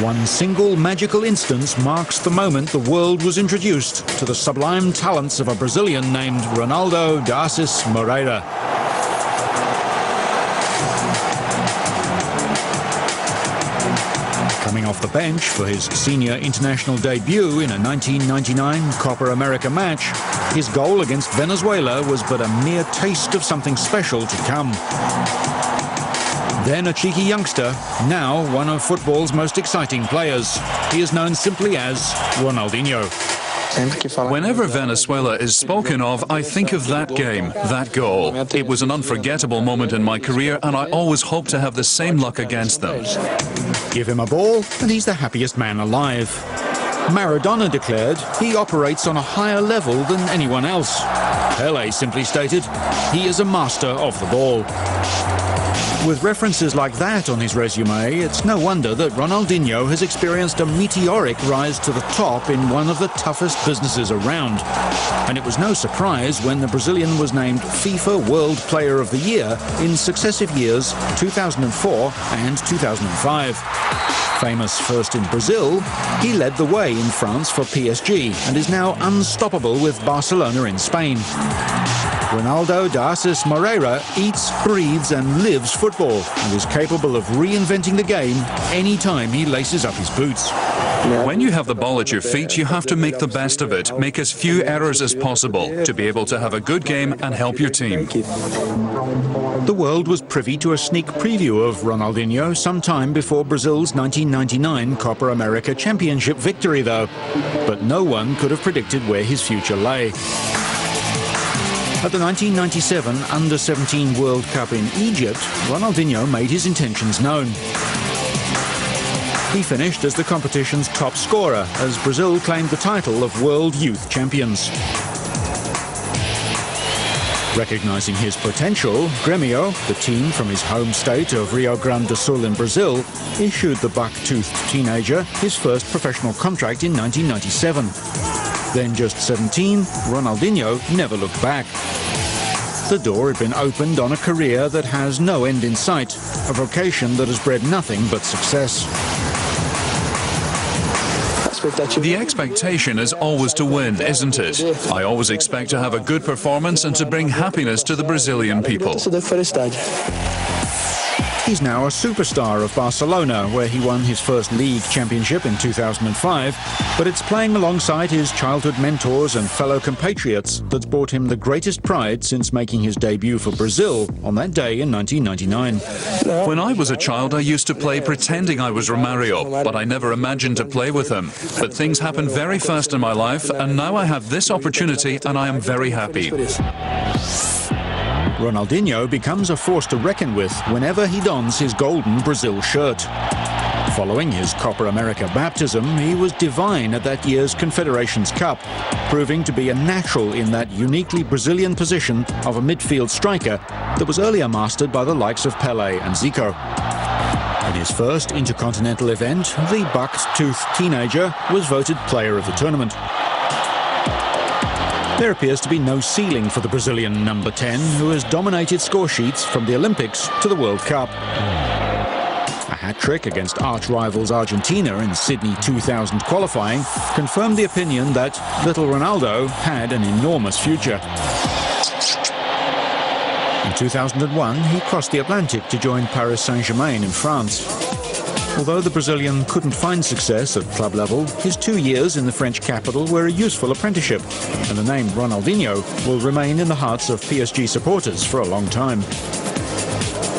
One single magical instance marks the moment the world was introduced to the sublime talents of a Brazilian named Ronaldo da Assis Moreira. Coming off the bench for his senior international debut in a 1999 Copa America match, his goal against Venezuela was but a mere taste of something special to come. Then a cheeky youngster, now one of football's most exciting players. He is known simply as Ronaldinho. Whenever Venezuela is spoken of, I think of that game, that goal. It was an unforgettable moment in my career, and I always hope to have the same luck against them. Give him a ball, and he's the happiest man alive. Maradona declared he operates on a higher level than anyone else. Pelé simply stated he is a master of the ball. With references like that on his resume, it's no wonder that Ronaldinho has experienced a meteoric rise to the top in one of the toughest businesses around. And it was no surprise when the Brazilian was named FIFA World Player of the Year in successive years 2004 and 2005. Famous first in Brazil, he led the way in France for PSG and is now unstoppable with Barcelona in Spain. Ronaldo da Assis Moreira eats, breathes and lives football and is capable of reinventing the game any time he laces up his boots. When you have the ball at your feet, you have to make the best of it, make as few errors as possible to be able to have a good game and help your team. The world was privy to a sneak preview of Ronaldinho sometime before Brazil's 1999 Copa America Championship victory, though. But no one could have predicted where his future lay. At the 1997 Under-17 World Cup in Egypt, Ronaldinho made his intentions known. He finished as the competition's top scorer as Brazil claimed the title of World Youth Champions. Recognizing his potential, Grêmio, the team from his home state of Rio Grande do Sul in Brazil, issued the buck-toothed teenager his first professional contract in 1997. Then just 17, Ronaldinho never looked back. The door had been opened on a career that has no end in sight, a vocation that has bred nothing but success. The expectation is always to win, isn't it? I always expect to have a good performance and to bring happiness to the Brazilian people. He's now a superstar of Barcelona, where he won his first league championship in 2005, but it's playing alongside his childhood mentors and fellow compatriots that's brought him the greatest pride since making his debut for Brazil on that day in 1999. When I was a child, I used to play pretending I was Romario, but I never imagined to play with him. But things happened very fast in my life, and now I have this opportunity, and I am very happy. Ronaldinho becomes a force to reckon with whenever he dons his golden Brazil shirt. Following his Copa America baptism, he was divine at that year's Confederations Cup, proving to be a natural in that uniquely Brazilian position of a midfield striker that was earlier mastered by the likes of Pelé and Zico. In his first intercontinental event, the buck-toothed teenager was voted player of the tournament. There appears to be no ceiling for the Brazilian number 10, who has dominated score sheets from the Olympics to the World Cup. A hat-trick against arch-rivals Argentina in Sydney 2000 qualifying confirmed the opinion that little Ronaldo had an enormous future. In 2001, he crossed the Atlantic to join Paris Saint-Germain in France. Although the Brazilian couldn't find success at club level, his 2 years in the French capital were a useful apprenticeship, and the name Ronaldinho will remain in the hearts of PSG supporters for a long time.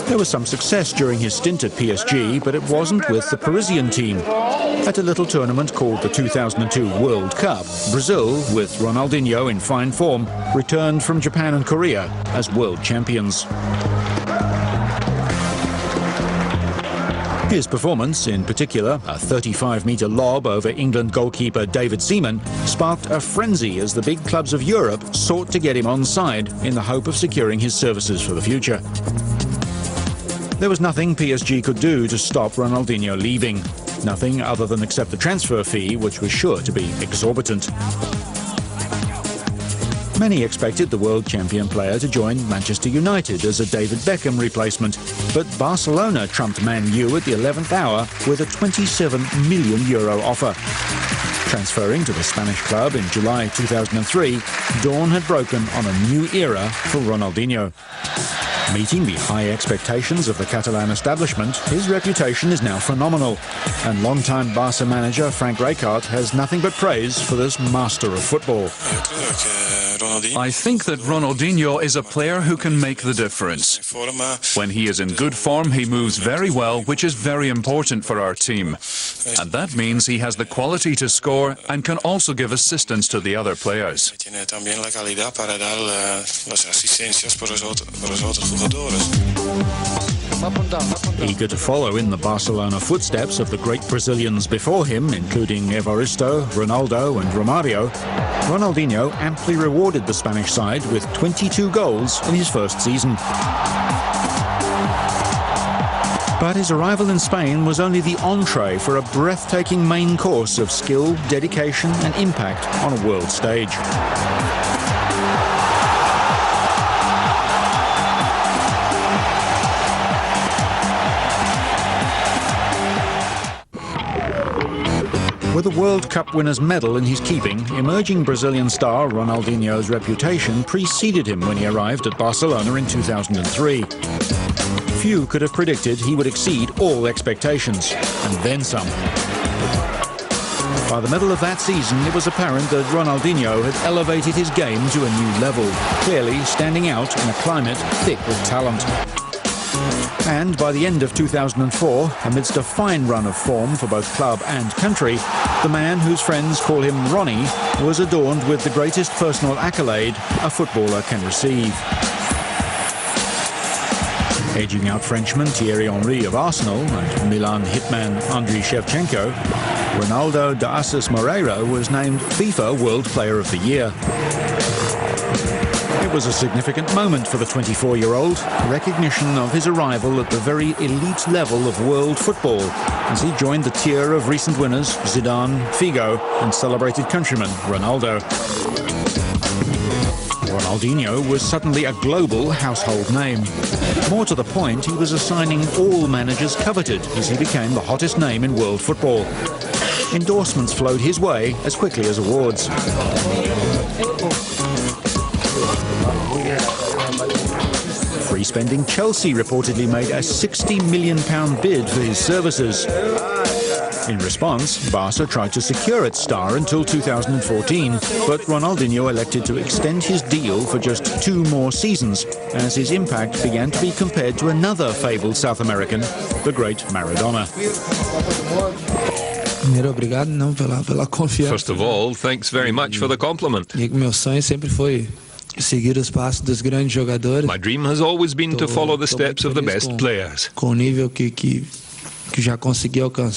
There was some success during his stint at PSG, but it wasn't with the Parisian team. At a little tournament called the 2002 World Cup, Brazil, with Ronaldinho in fine form, returned from Japan and Korea as world champions. His performance, in particular, a 35-metre lob over England goalkeeper David Seaman, sparked a frenzy as the big clubs of Europe sought to get him on side in the hope of securing his services for the future. There was nothing PSG could do to stop Ronaldinho leaving. Nothing other than accept the transfer fee, which was sure to be exorbitant. Many expected the world champion player to join Manchester United as a David Beckham replacement, but Barcelona trumped Man U at the 11th hour with a €27 million offer. Transferring to the Spanish club in July 2003, dawn had broken on a new era for Ronaldinho. Meeting the high expectations of the Catalan establishment, his reputation is now phenomenal, and longtime Barca manager Frank Rijkaard has nothing but praise for this master of football. I think that Ronaldinho is a player who can make the difference. When he is in good form, he moves very well, which is very important for our team. And that means he has the quality to score and can also give assistance to the other players. Eager to follow in the Barcelona footsteps of the great Brazilians before him, including Evaristo, Ronaldo and Romario, Ronaldinho amply rewarded the Spanish side with 22 goals in his first season. But his arrival in Spain was only the entree for a breathtaking main course of skill, dedication and impact on a world stage. With a World Cup winner's medal in his keeping, emerging Brazilian star Ronaldinho's reputation preceded him when he arrived at Barcelona in 2003. Few could have predicted he would exceed all expectations, and then some. By the middle of that season, it was apparent that Ronaldinho had elevated his game to a new level, clearly standing out in a climate thick with talent. And by the end of 2004, amidst a fine run of form for both club and country, the man whose friends call him Ronnie was adorned with the greatest personal accolade a footballer can receive. Edging out Frenchman Thierry Henry of Arsenal and Milan hitman Andriy Shevchenko, Ronaldo da Assis Moreira was named FIFA World Player of the Year. It was a significant moment for the 24-year-old, recognition of his arrival at the very elite level of world football, as he joined the tier of recent winners Zidane, Figo and celebrated countryman Ronaldo. Ronaldinho was suddenly a global household name. More to the point, he was a signing all managers coveted as he became the hottest name in world football. Endorsements flowed his way as quickly as awards. Free-spending Chelsea reportedly made a £60 million bid for his services. In response, Barca tried to secure its star until 2014, but Ronaldinho elected to extend his deal for just 2 more seasons, as his impact began to be compared to another fabled South American, the great Maradona. First of all, thanks very much for the compliment. My dream has always been to follow the steps of the best players.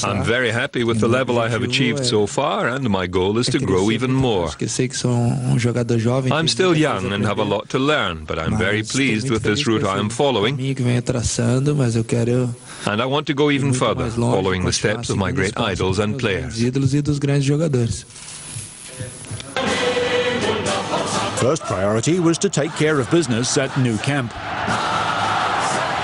I'm very happy with the level I have achieved so far, and my goal is to grow even more. I'm still young and have a lot to learn, but I'm very pleased with this route I am following, and I want to go even further, following the steps of my great idols and players. First priority was to take care of business at Nou Camp.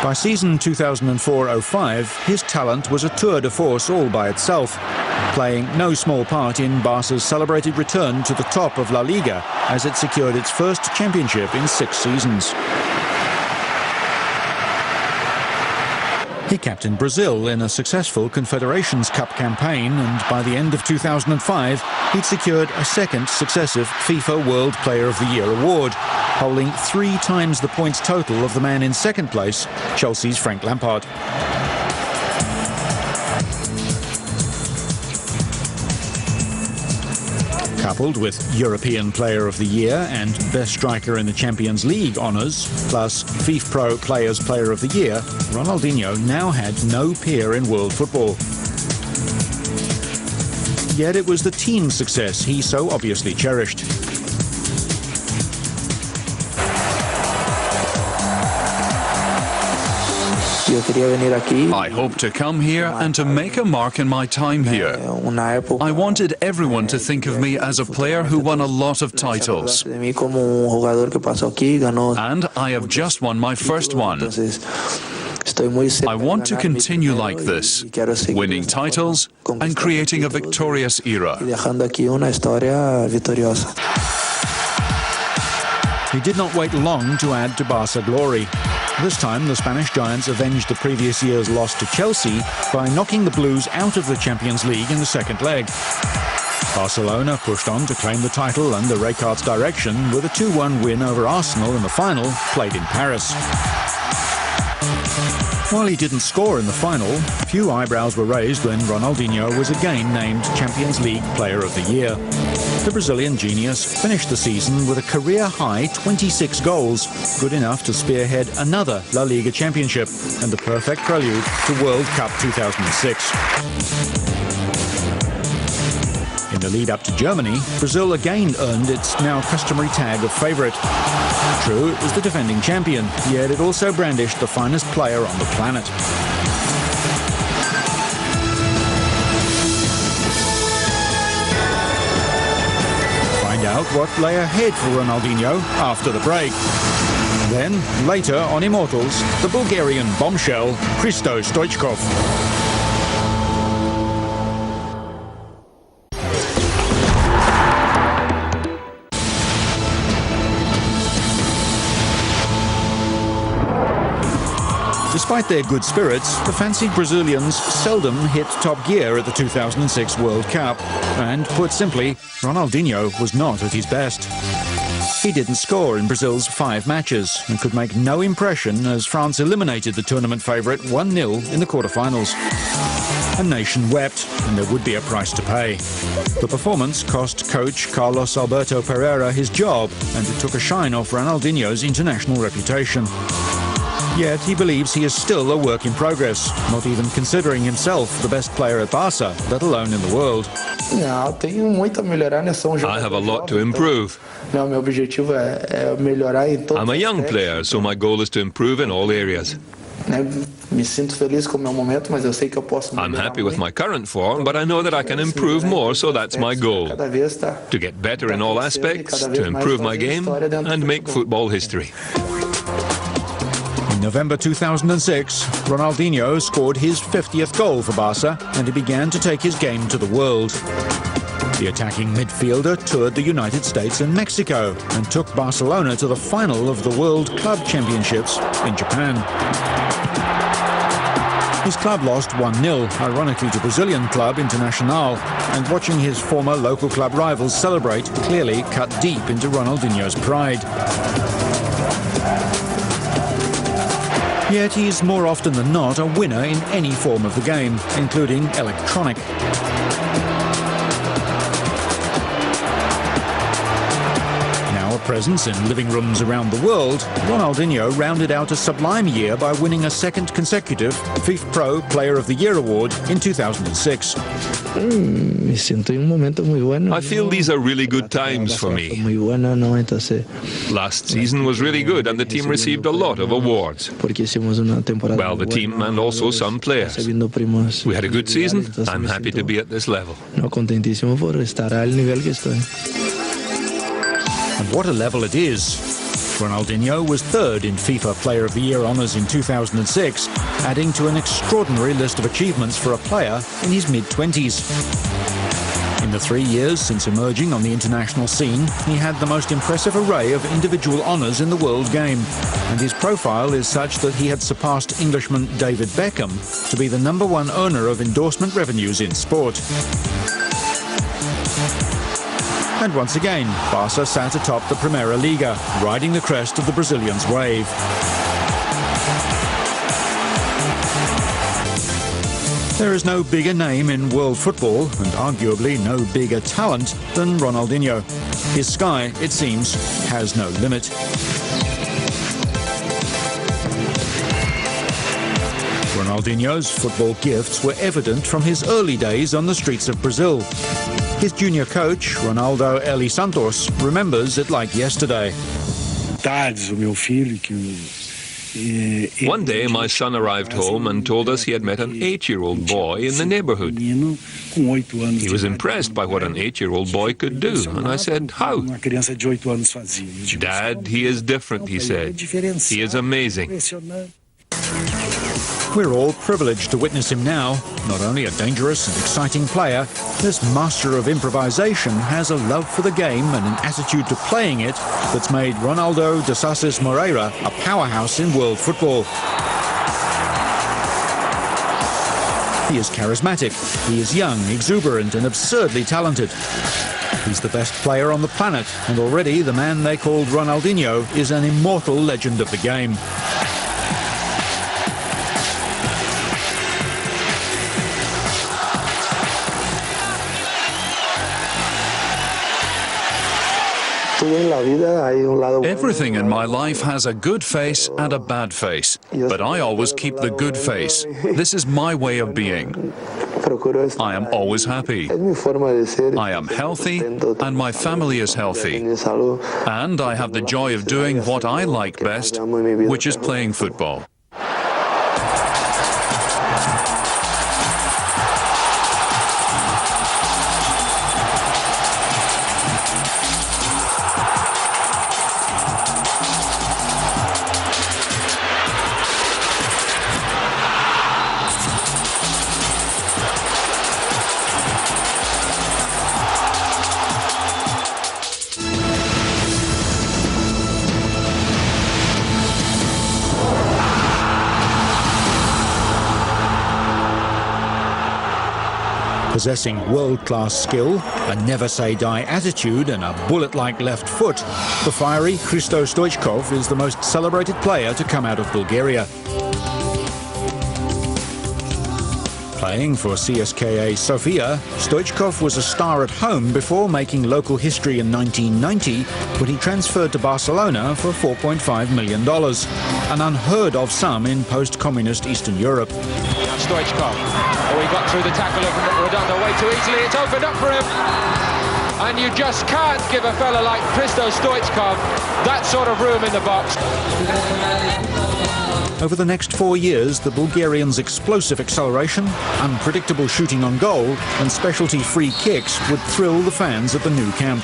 By season 2004-05, his talent was a tour de force all by itself, playing no small part in Barca's celebrated return to the top of La Liga as it secured its first championship in 6 seasons. He captained Brazil in a successful Confederations Cup campaign, and by the end of 2005, he'd secured a second successive FIFA World Player of the Year award, holding 3 times the points total of the man in second place, Chelsea's Frank Lampard. Coupled with European Player of the Year and Best Striker in the Champions League honours, plus FIFPro Players Player of the Year, Ronaldinho now had no peer in world football. Yet it was the team's success he so obviously cherished. I hope to come here and to make a mark in my time here. I wanted everyone to think of me as a player who won a lot of titles. And I have just won my first one. I want to continue like this, winning titles and creating a victorious era. He did not wait long to add to Barca glory. This time, the Spanish Giants avenged the previous year's loss to Chelsea by knocking the Blues out of the Champions League in the second leg. Barcelona pushed on to claim the title under Rijkaard's direction with a 2-1 win over Arsenal in the final, played in Paris. While he didn't score in the final, few eyebrows were raised when Ronaldinho was again named Champions League Player of the Year. The Brazilian genius finished the season with a career-high 26 goals, good enough to spearhead another La Liga championship and the perfect prelude to World Cup 2006. In the lead-up to Germany, Brazil again earned its now customary tag of favourite. True, it was the defending champion, yet it also brandished the finest player on the planet. Find out what lay ahead for Ronaldinho after the break. Then, later on Immortals, the Bulgarian bombshell, Stoichkov. Despite their good spirits, the fancied Brazilians seldom hit top gear at the 2006 World Cup. And put simply, Ronaldinho was not at his best. He didn't score in Brazil's 5 matches and could make no impression as France eliminated the tournament favourite 1-0 in the quarter-finals. A nation wept, and there would be a price to pay. The performance cost coach Carlos Alberto Pereira his job, and it took a shine off Ronaldinho's international reputation. Yet he believes he is still a work in progress, not even considering himself the best player at Barca, let alone in the world. I have a lot to improve. I'm a young player, so my goal is to improve in all areas. I'm happy with my current form, but I know that I can improve more, so that's my goal. To get better in all aspects, to improve my game, and make football history. In November 2006, Ronaldinho scored his 50th goal for Barca, and he began to take his game to the world. The attacking midfielder toured the United States and Mexico and took Barcelona to the final of the World Club Championships in Japan. His club lost 1-0, ironically to Brazilian club Internacional, and watching his former local club rivals celebrate clearly cut deep into Ronaldinho's pride. Yet he's more often than not a winner in any form of the game, including electronic. Now a presence in living rooms around the world, Ronaldinho rounded out a sublime year by winning a second consecutive FIFA Pro Player of the Year award in 2006. I feel these are really good times for me. Last season was really good and the team received a lot of awards. Well, the team and also some players. We had a good season. I'm happy to be at this level. And what a level it is. Ronaldinho was third in FIFA Player of the Year honours in 2006, adding to an extraordinary list of achievements for a player in his mid-20s. In the 3 years since emerging on the international scene, he had the most impressive array of individual honours in the world game, and his profile is such that he had surpassed Englishman David Beckham to be the #1 earner of endorsement revenues in sport. And once again, Barca sat atop the Primeira Liga, riding the crest of the Brazilians' wave. There is no bigger name in world football, and arguably no bigger talent, than Ronaldinho. His sky, it seems, has no limit. Ronaldinho's football gifts were evident from his early days on the streets of Brazil. His junior coach, Ronaldo Eli Santos, remembers it like yesterday. One day, my son arrived home and told us he had met an 8-year-old boy in the neighborhood. He was impressed by what an 8-year-old boy could do, and I said, "How?" "Dad, he is different," he said. "He is amazing." We're all privileged to witness him now. Not only a dangerous and exciting player, this master of improvisation has a love for the game and an attitude to playing it that's made Ronaldo de Sassis Moreira a powerhouse in world football. He is charismatic, he is young, exuberant and absurdly talented. He's the best player on the planet, and already the man they called Ronaldinho is an immortal legend of the game. Everything in my life has a good face and a bad face, but I always keep the good face. This is my way of being. I am always happy. I am healthy, and my family is healthy. And I have the joy of doing what I like best, which is playing football. Possessing world-class skill, a never-say-die attitude and a bullet-like left foot, the fiery Stoichkov is the most celebrated player to come out of Bulgaria. Playing for CSKA Sofia, Stoichkov was a star at home before making local history in 1990 when he transferred to Barcelona for $4.5 million, an unheard-of sum in post-communist Eastern Europe. Stoichkov, he got through the tackle of Ronaldo way too easily. It's opened up for him. And you just can't give a fella like Stoichkov that sort of room in the box. Over the next 4 years, the Bulgarians' explosive acceleration, unpredictable shooting on goal, and specialty free kicks would thrill the fans at the new camp.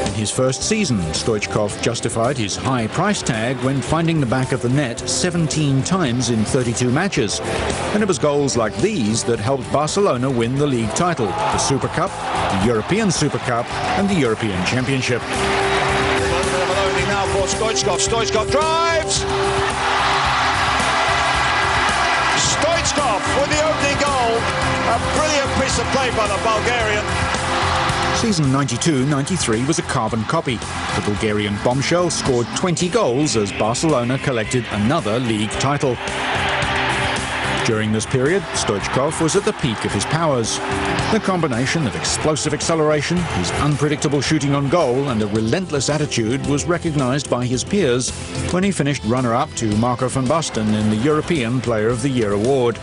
In his first season, Stoichkov justified his high price tag when finding the back of the net 17 times in 32 matches. And it was goals like these that helped Barcelona win the league title, the Super Cup, the European Super Cup, and the European Championship. Now for Stoichkov. Stoichkov drives! Stoichkov with the opening goal. A brilliant piece of play by the Bulgarian. Season 92-93 was a carbon copy. The Bulgarian bombshell scored 20 goals as Barcelona collected another league title. During this period, Stoichkov was at the peak of his powers. The combination of explosive acceleration, his unpredictable shooting on goal, and a relentless attitude was recognised by his peers when he finished runner-up to Marco van Basten in the European Player of the Year award.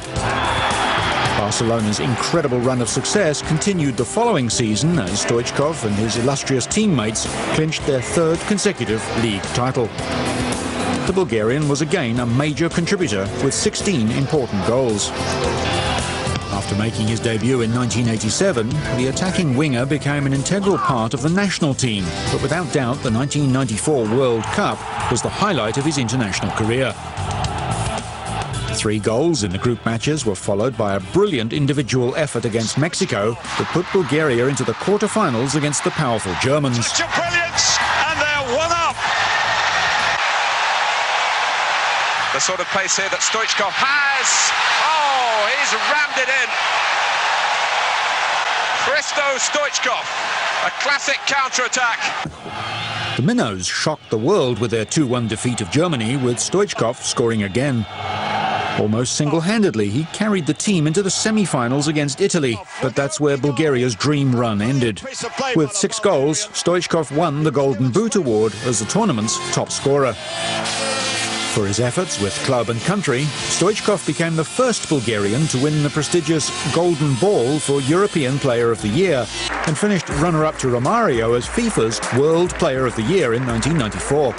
Barcelona's incredible run of success continued the following season as Stoichkov and his illustrious teammates clinched their third consecutive league title. The Bulgarian was again a major contributor with 16 important goals. After making his debut in 1987, the attacking winger became an integral part of the national team, but without doubt the 1994 World Cup was the highlight of his international career. 3 goals in the group matches were followed by a brilliant individual effort against Mexico that put Bulgaria into the quarter-finals against the powerful Germans. Touch of brilliance, and they're 1-up. The sort of pace here that Stoichkov has. Oh, he's rammed it in. Stoichkov, a classic counter-attack. The Minnows shocked the world with their 2-1 defeat of Germany, with Stoichkov scoring again. Almost single-handedly, he carried the team into the semi-finals against Italy, but that's where Bulgaria's dream run ended. With 6 goals, Stoichkov won the Golden Boot award as the tournament's top scorer. For his efforts with club and country, Stoichkov became the first Bulgarian to win the prestigious Golden Ball for European Player of the Year and finished runner-up to Romario as FIFA's World Player of the Year in 1994.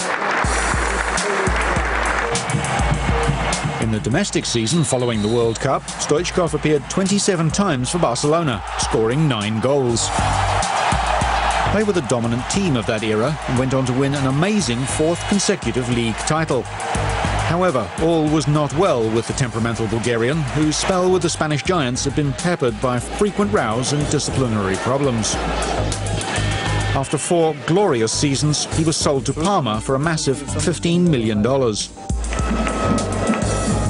In the domestic season following the World Cup, Stoichkov appeared 27 times for Barcelona, scoring 9 goals. They were the dominant team of that era and went on to win an amazing 4th consecutive league title. However, all was not well with the temperamental Bulgarian, whose spell with the Spanish giants had been peppered by frequent rows and disciplinary problems. After 4 glorious seasons, he was sold to Parma for a massive $15 million.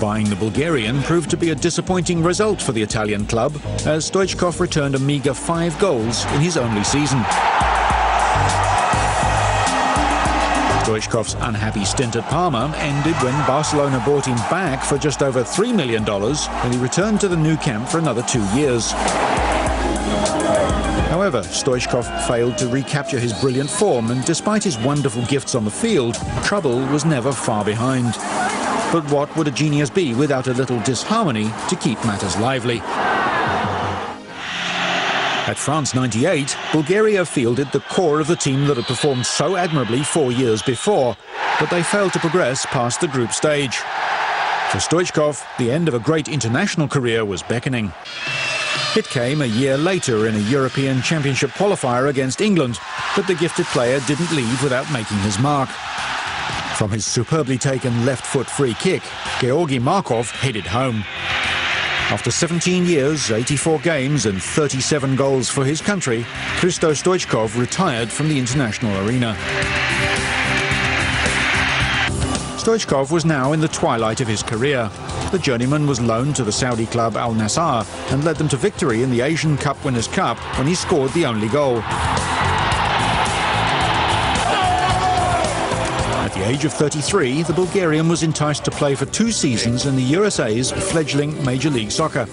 Buying the Bulgarian proved to be a disappointing result for the Italian club, as Stoichkov returned a meagre 5 goals in his only season. Stoichkov's unhappy stint at Parma ended when Barcelona bought him back for just over $3 million, and he returned to the new camp for another 2 years. However, Stoichkov failed to recapture his brilliant form, and despite his wonderful gifts on the field, trouble was never far behind. But what would a genius be without a little disharmony to keep matters lively? At France 98, Bulgaria fielded the core of the team that had performed so admirably 4 years before, but they failed to progress past the group stage. For Stoichkov, the end of a great international career was beckoning. It came a year later in a European Championship qualifier against England, but the gifted player didn't leave without making his mark. From his superbly taken left-foot free kick, Georgi Markov headed home. After 17 years, 84 games and 37 goals for his country, Hristo Stoichkov retired from the international arena. Stoichkov was now in the twilight of his career. The journeyman was loaned to the Saudi club Al Nassr and led them to victory in the Asian Cup Winners' Cup when he scored the only goal. At the age of 33, the Bulgarian was enticed to play for 2 seasons in the USA's fledgling Major League Soccer.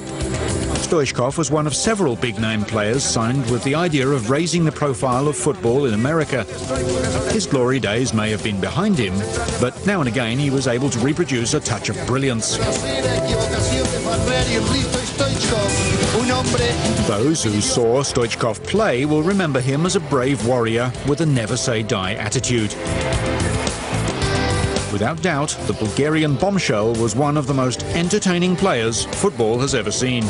Stoichkov was one of several big-name players signed with the idea of raising the profile of football in America. His glory days may have been behind him, but now and again he was able to reproduce a touch of brilliance. Those who saw Stoichkov play will remember him as a brave warrior with a never-say-die attitude. Without doubt, the Bulgarian bombshell was one of the most entertaining players football has ever seen.